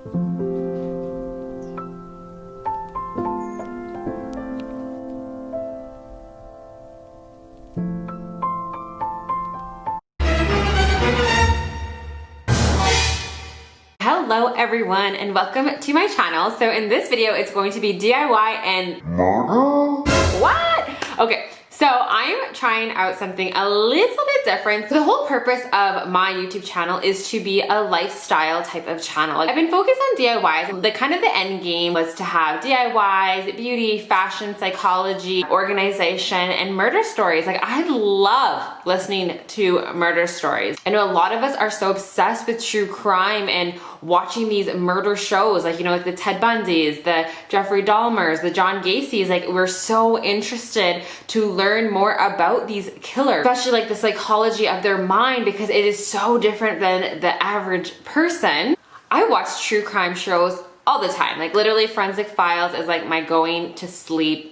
Hello everyone and welcome to my channel. So in this video it's going to be DIY and murder? What? Okay, so I'm trying out something a little bit different. So the whole purpose of my YouTube channel is to be a lifestyle type of channel. I've been focused on DIYs. The kind of the end game was to have DIYs, beauty, fashion, psychology, organization, and murder stories. Like, I love listening to murder stories. I know a lot of us are so obsessed with true crime and watching these murder shows, like, you know, like the Ted Bundys, the Jeffrey Dahmers, the John Gacy's. Like, we're so interested to learn more about these killers, especially like the psychology of their mind, because it is so different than the average person. I watch true crime shows all the time. Like, literally Forensic Files is like my going to sleep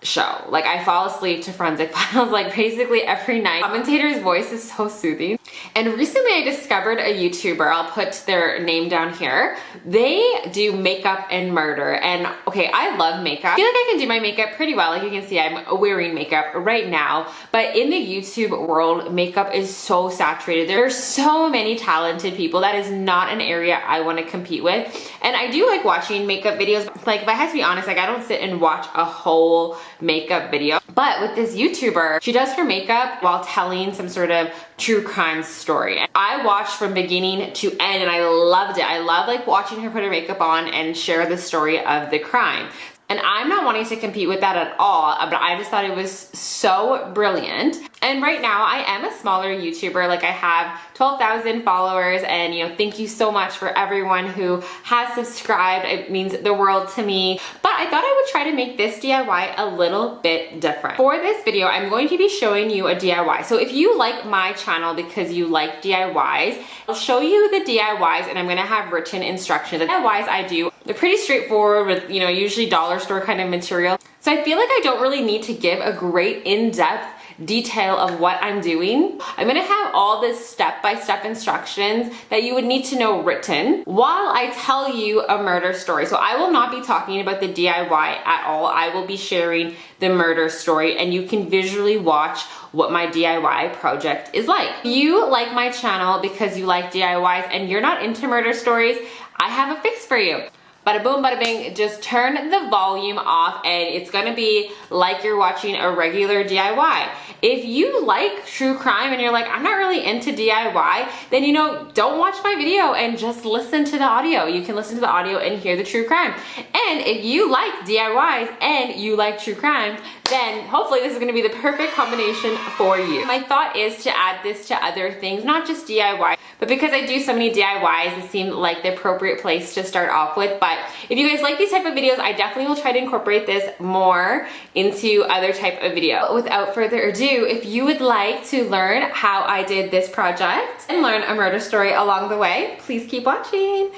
show. Like, I fall asleep to Forensic Files like basically every night. Commentator's voice is so soothing. And recently I discovered a YouTuber, I'll put their name down here. They do makeup and murder. And okay, I love makeup. I feel like I can do my makeup pretty well. Like, you can see I'm wearing makeup right now, but in the YouTube world, makeup is so saturated. There are so many talented people. That is not an area I want to compete with. And I do like watching makeup videos. Like, if I have to be honest, like, I don't sit and watch a whole makeup video. But with this YouTuber, she does her makeup while telling some sort of true crime story. And I watched from beginning to end and I loved it. I love like watching her put her makeup on and share the story of the crime. And I'm not wanting to compete with that at all, but I just thought it was so brilliant. And right now I am a smaller YouTuber. Like, I have 12,000 followers, and you know, thank you so much for everyone who has subscribed. It means the world to me. But I thought I would try to make this DIY a little bit different. For this video, I'm going to be showing you a DIY. So if you like my channel because you like DIYs, I'll show you the DIYs and I'm gonna have written instructions. The DIYs I do, they're pretty straightforward with, you know, usually dollar store kind of material. So I feel like I don't really need to give a great in-depth detail of what I'm doing. I'm gonna have all this step-by-step instructions that you would need to know written while I tell you a murder story. So I will not be talking about the DIY at all. I will be sharing the murder story, and you can visually watch what my DIY project is like. If you like my channel because you like DIYs and you're not into murder stories, I have a fix for you. Bada boom, bada bing, just turn the volume off and it's gonna be like you're watching a regular DIY. If you like true crime and you're like, I'm not really into DIY, then, you know, don't watch my video and just listen to the audio. You can listen to the audio and hear the true crime. And if you like DIYs and you like true crime, then hopefully this is gonna be the perfect combination for you. My thought is to add this to other things, not just DIY, but because I do so many DIYs, it seemed like the appropriate place to start off with. But if you guys like these type of videos, I definitely will try to incorporate this more into other type of video. But without further ado, if you would like to learn how I did this project and learn a murder story along the way, please keep watching.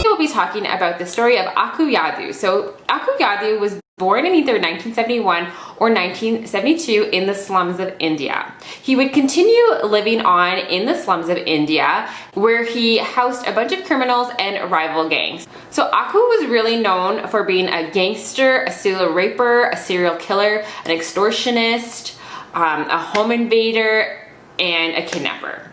We'll be talking about the story of Akku Yadav. So Akku Yadav was born in either 1971 or 1972 in the slums of India. He would continue living on in the slums of India, where he housed a bunch of criminals and rival gangs. So Akku was really known for being a gangster, a serial raper, a serial killer, an extortionist, a home invader, and a kidnapper.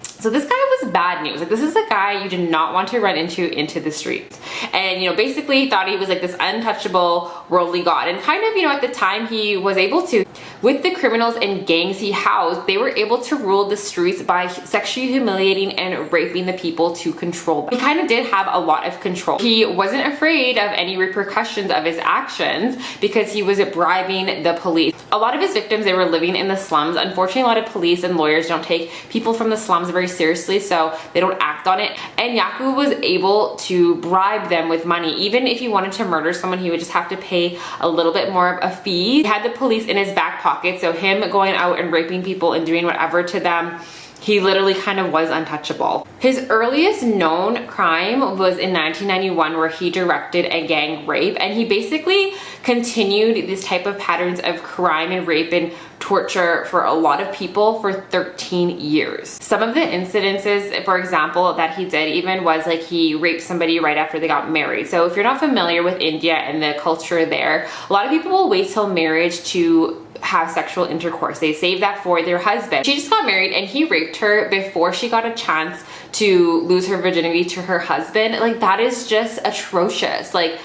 So this guy was bad news. Like, this is a guy you did not want to run into the streets. And, you know, basically he thought he was like this untouchable worldly god. And kind of, you know, at the time he was able to. With the criminals and gangs he housed, they were able to rule the streets by sexually humiliating and raping the people to control them. He kind of did have a lot of control. He wasn't afraid of any repercussions of his actions because he was bribing the police. A lot of his victims, they were living in the slums. Unfortunately, a lot of police and lawyers don't take people from the slums very seriously, so they don't act on it. And Akku was able to bribe them with money. Even if he wanted to murder someone, he would just have to pay a little bit more of a fee. He had the police in his back pocket, so him going out and raping people and doing whatever to them, he literally kind of was untouchable. His earliest known crime was in 1991, where he directed a gang rape, and he basically continued this type of patterns of crime and rape and torture for a lot of people for 13 years. Some of the incidences, for example, that he did even was like he raped somebody right after they got married. So if you're not familiar with India and the culture there, a lot of people will wait till marriage to have sexual intercourse. They save that for their husband. She just got married and he raped her before she got a chance to lose her virginity to her husband. Like, that is just atrocious. Like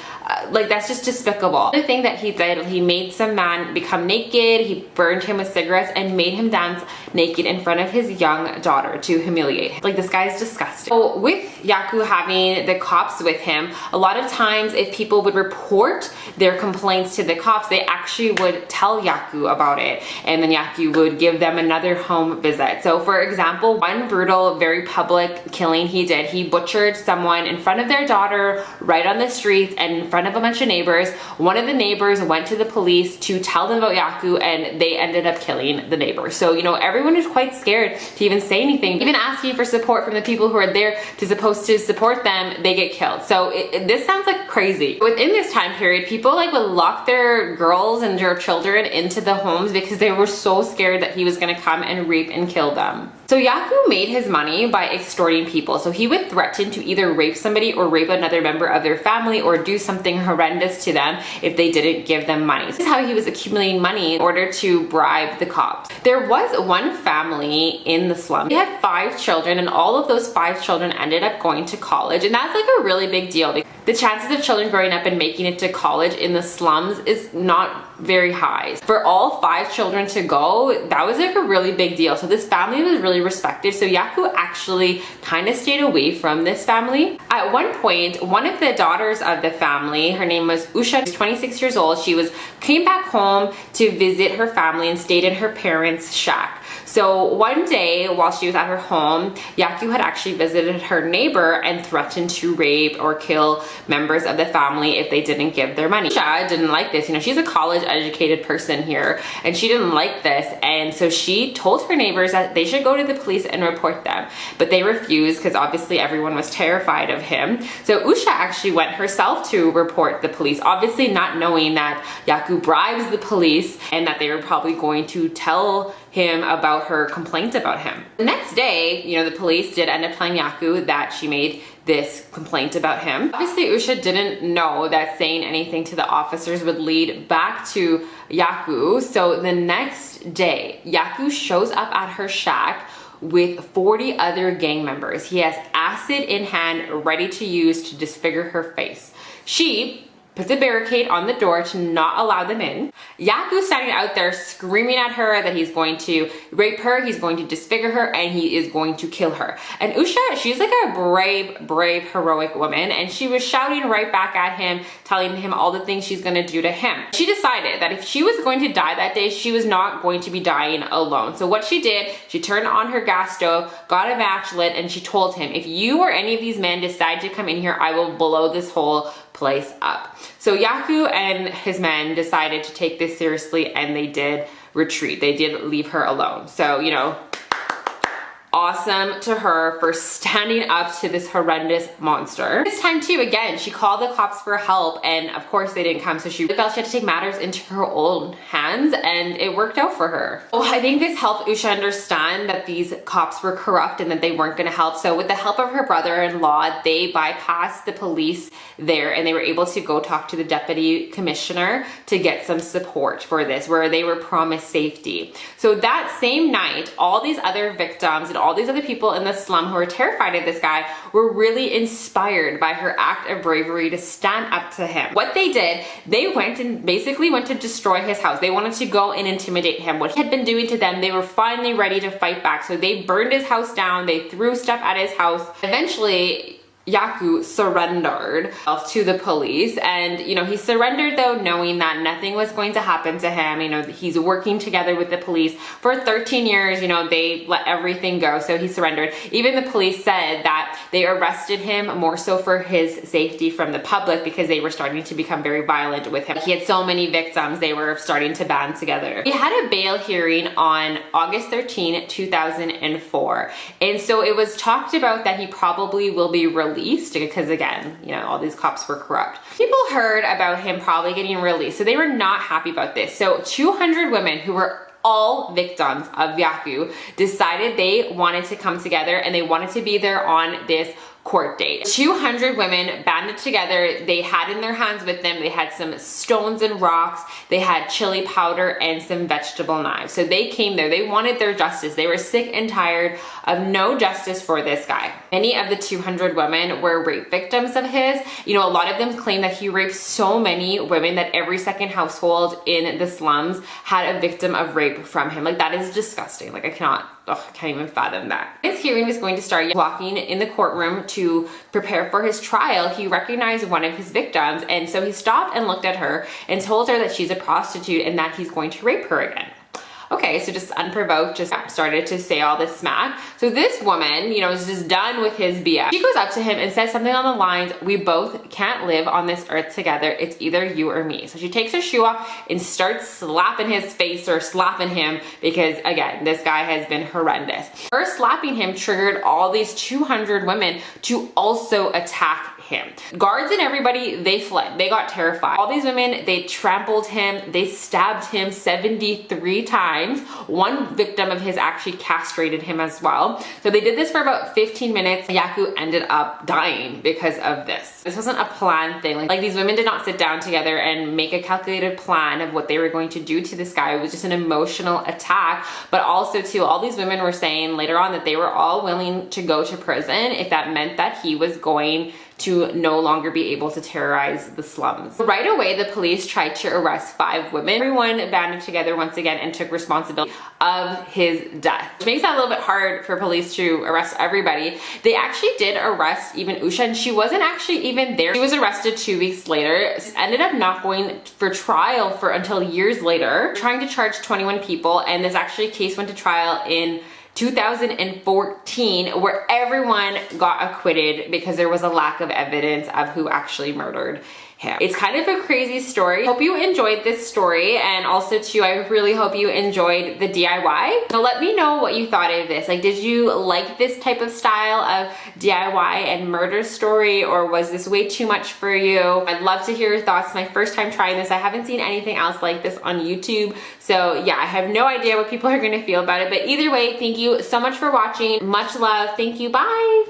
that's just despicable. The thing that he did, he made some man become naked, he burned him with cigarettes and made him dance naked in front of his young daughter to humiliate him. Like, this guy is disgusting. So with Akku having the cops with him, a lot of times if people would report their complaints to the cops, they actually would tell Akku about it, and then Akku would give them another home visit. So for example, one brutal, very public killing he did, he butchered someone in front of their daughter right on the streets and in front of a bunch of neighbors. One of the neighbors went to the police to tell them about Akku, and they ended up killing the neighbor. So, you know, everyone is quite scared to even say anything. Even asking for support from the people who are there to supposed to support them, they get killed. So this sounds like crazy. Within this time period, people like would lock their girls and their children into the homes because they were so scared that he was gonna come and rape and kill them. So Akku made his money by extorting people. So he would threaten to either rape somebody or rape another member of their family or do something horrendous to them if they didn't give them money. This is how he was accumulating money in order to bribe the cops. There was one family in the slum. They had 5 children, and all of those 5 children ended up going to college. And that's like a really big deal. The chances of children growing up and making it to college in the slums is not very high. For all 5 children to go, that was like a really big deal. So this family was really respected. So Akku actually kind of stayed away from this family. At one point, one of the daughters of the family, her name was Usha, she's 26 years old. She came back home to visit her family and stayed in her parents' shack. So one day while she was at her home, Akku had actually visited her neighbor and threatened to rape or kill members of the family if they didn't give their money. Usha didn't like this. You know, she's a college educated person here, and she didn't like this. And so she told her neighbors that they should go to the police and report them, but they refused because obviously everyone was terrified of him. So Usha actually went herself to report the police, obviously not knowing that Akku bribes the police and that they were probably going to tell him about her complaint about him. The next day, you know, the police did end up telling Akku that she made this complaint about him. Obviously, Usha didn't know that saying anything to the officers would lead back to Akku. So the next day, Akku shows up at her shack with 40 other gang members. He has acid in hand, ready to use to disfigure her face. She puts a barricade on the door to not allow them in. Akku's standing out there screaming at her that he's going to rape her, he's going to disfigure her, and he is going to kill her. And Usha, she's like a brave, heroic woman, and she was shouting right back at him, telling him all the things she's gonna do to him. She decided that if she was going to die that day, she was not going to be dying alone. So what she did, she turned on her gas stove, got a match lit, and she told him, if you or any of these men decide to come in here, I will blow this whole place up. So Akku and his men decided to take this seriously, and they did retreat. They did leave her alone. So, you know, awesome to her for standing up to this horrendous monster. This time too, again, she called the cops for help, and of course they didn't come, so she felt she had to take matters into her own hands, and it worked out for her. Well, I think this helped Usha understand that these cops were corrupt and that they weren't gonna help. So with the help of her brother-in-law, they bypassed the police there, and they were able to go talk to the deputy commissioner to get some support for this, where they were promised safety. So that same night, all these other victims and all these other people in the slum who were terrified of this guy were really inspired by her act of bravery to stand up to him. What they did, they went to destroy his house. They wanted to go and intimidate him. What he had been doing to them, they were finally ready to fight back. So they burned his house down, they threw stuff at his house. Eventually, Akku surrendered to the police, and you know, he surrendered though knowing that nothing was going to happen to him. You know, he's working together with the police for 13 years, you know, they let everything go, so he surrendered. Even the police said that they arrested him more so for his safety from the public because they were starting to become very violent with him. He had so many victims, they were starting to band together. He had a bail hearing on August 13, 2004, and so it was talked about that he probably will be released because, again, you know, all these cops were corrupt. People heard about him probably getting released, so they were not happy about this. So 200 women who were all victims of Akku decided they wanted to come together and they wanted to be there on this court date. 200 women banded together. They had in their hands with them, they had some stones and rocks, they had chili powder and some vegetable knives. So they came there, they wanted their justice. They were sick and tired of no justice for this guy. Many of the 200 women were rape victims of his. You know, a lot of them claim that he raped so many women that every second household in the slums had a victim of rape from him. Like, that is disgusting. Like, I can't even fathom that. His hearing was going to start. Walking in the courtroom to prepare for his trial, he recognized one of his victims, and so he stopped and looked at her and told her that she's a prostitute and that he's going to rape her again. Okay, so just unprovoked, just started to say all this smack. So this woman, you know, is just done with his BS. She goes up to him and says something on the lines, "We both can't live on this earth together. It's either you or me." So she takes her shoe off and starts slapping his face, or slapping him, because again, this guy has been horrendous. Her slapping him triggered all these 200 women to also attack him. Guards and everybody, they fled. They got terrified. All these women, they trampled him. They stabbed him 73 times. One victim of his actually castrated him as well. So they did this for about 15 minutes. Akku ended up dying because of this. This wasn't a planned thing. Like, these women did not sit down together and make a calculated plan of what they were going to do to this guy. It was just an emotional attack. But also too, all these women were saying later on that they were all willing to go to prison if that meant that he was going to no longer be able to terrorize the slums. Right away, the police tried to arrest 5 women. Everyone banded together once again and took responsibility of his death, which makes that a little bit hard for police to arrest everybody. They actually did arrest even Usha, and she wasn't actually even there. She was arrested 2 weeks later, ended up not going for trial for until years later, trying to charge 21 people, and this actually case went to trial in 2014, where everyone got acquitted because there was a lack of evidence of who actually murdered him. It's kind of a crazy story. Hope you enjoyed this story, and also too, I really hope you enjoyed the DIY. So let me know what you thought of this. Like, did you like this type of style of DIY and murder story, or was this way too much for you? I'd love to hear your thoughts. It's my first time trying this. I haven't seen anything else like this on YouTube. So yeah, I have no idea what people are gonna feel about it, but either way, thank you so much for watching. Much love. Thank you. Bye.